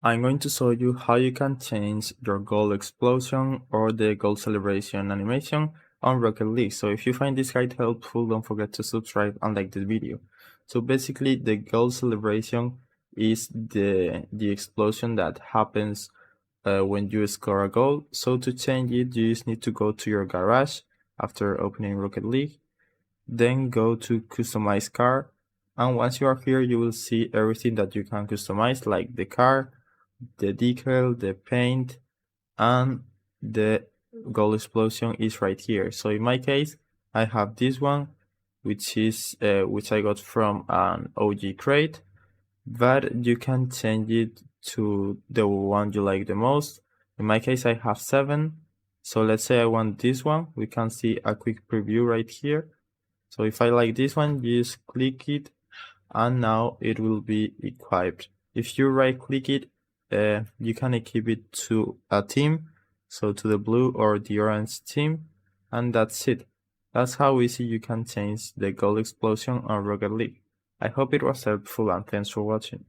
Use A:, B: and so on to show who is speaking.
A: I'm going to show you how you can change your gold explosion or the gold celebration animation on Rocket League. So if you find this guide helpful, don't forget to subscribe and like this video. So basically the gold celebration is the explosion that happens when you score a goal. So to change it, you just need to go to your garage after opening Rocket League, then go to customize car, and once you are here you will see everything that you can customize, like the car, the decal, the paint, and the gold explosion is right here. So in my case I have this one, which I got from an OG crate, but you can change it to the one you like the most. In my case I have 7, so let's say I want this one. We can see a quick preview right here. So if I like this one, you just click it and now it will be equipped. If you right click it, you can equip it to a team, so to the blue or the orange team, and that's it. That's how easy you can change the gold explosion on Rocket League. I hope it was helpful and thanks for watching.